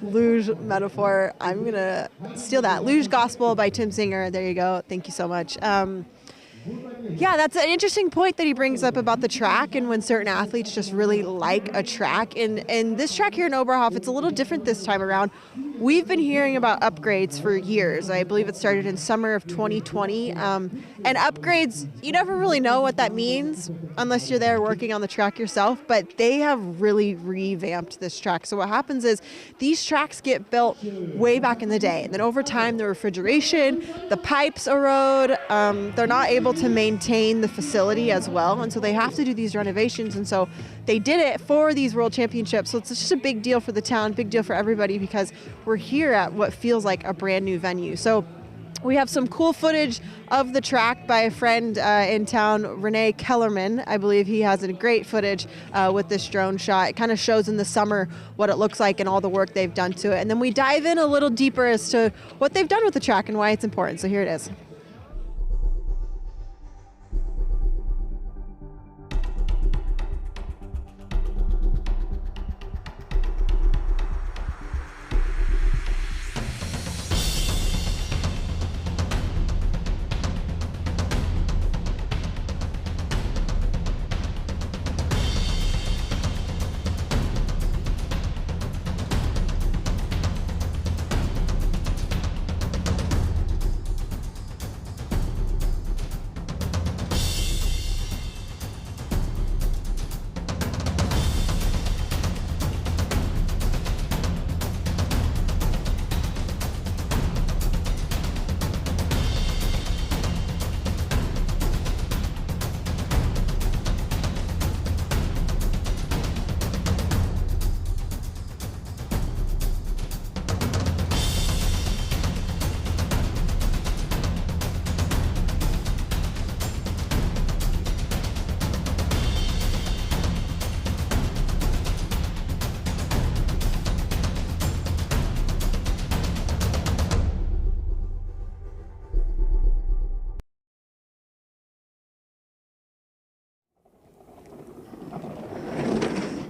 luge metaphor. I'm going to steal that. Luge Gospel by Tim Singer. There you go. Thank you so much. Yeah, that's an interesting point that he brings up about the track and when certain athletes just really like a track. And this track here in Oberhof, it's a little different this time around. We've been hearing about upgrades for years. I believe it started in summer of 2020. And upgrades, you never really know what that means unless you're there working on the track yourself, but they have really revamped this track. So what happens is these tracks get built way back in the day. And then over time, the refrigeration, the pipes erode. They're not able to maintain the facility as well. And so they have to do these renovations. And so they did it for these world championships. So it's just a big deal for the town, big deal for everybody, because we're here at what feels like a brand new venue. So we have some cool footage of the track by a friend in town, Rene Kellermann. I believe he has a great footage with this drone shot. It kind of shows in the summer what it looks like and all the work they've done to it. And then we dive in a little deeper as to what they've done with the track and why it's important. So here it is.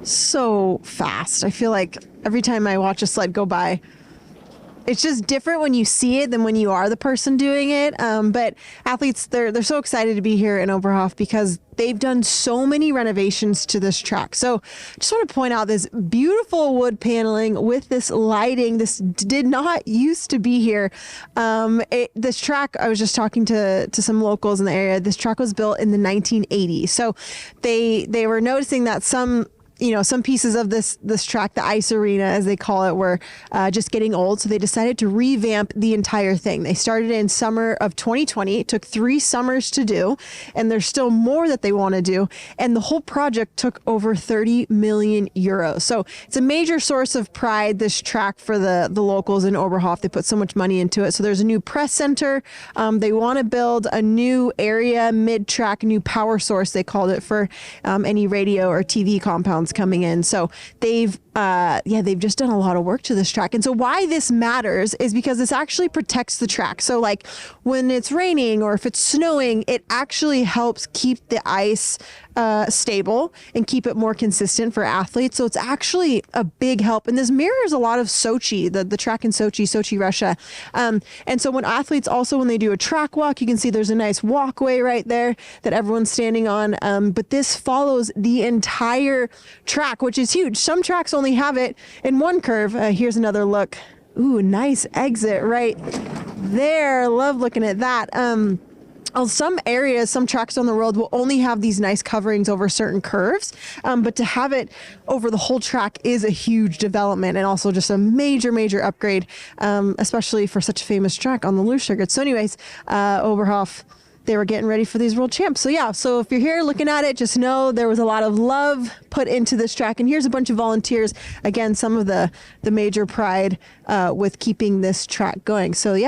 So fast. I feel like every time I watch a sled go by, it's just different when you see it than when you are the person doing it. But athletes, they're so excited to be here in Oberhof because they've done so many renovations to this track. So I just want to point out this beautiful wood paneling with this lighting. This did not used to be here. This track, I was just talking to some locals in the area. This track was built in the 1980s. So they were noticing that some pieces of this track, the ice arena, as they call it, were just getting old. So they decided to revamp the entire thing. They started in summer of 2020. It took 3 summers to do, and there's still more that they want to do. And the whole project took over 30 million euros. So it's a major source of pride, this track, for the locals in Oberhof. They put so much money into it. So there's a new press center. They want to build a new area, mid-track, new power source, they called it, for any radio or TV compounds coming in. So they've just done a lot of work to this track. And so why this matters is because this actually protects the track. So like when it's raining or if it's snowing, it actually helps keep the ice stable and keep it more consistent for athletes. So it's actually a big help. And this mirrors a lot of Sochi, the track in Sochi, Russia. And so when athletes also, when they do a track walk, you can see there's a nice walkway right there that everyone's standing on. But this follows the entire track, which is huge. Some tracks only have it in one curve. Here's another look. Ooh, nice exit right there. Love looking at that. Some areas, some tracks on the road will only have these nice coverings over certain curves, but to have it over the whole track is a huge development and also just a major upgrade, especially for such a famous track on the Luge circuit. So anyways, Oberhof, they were getting ready for these world champs. So yeah, so if you're here looking at it, just know there was a lot of love put into this track. And here's a bunch of volunteers. Again, some of the major pride with keeping this track going. So yeah.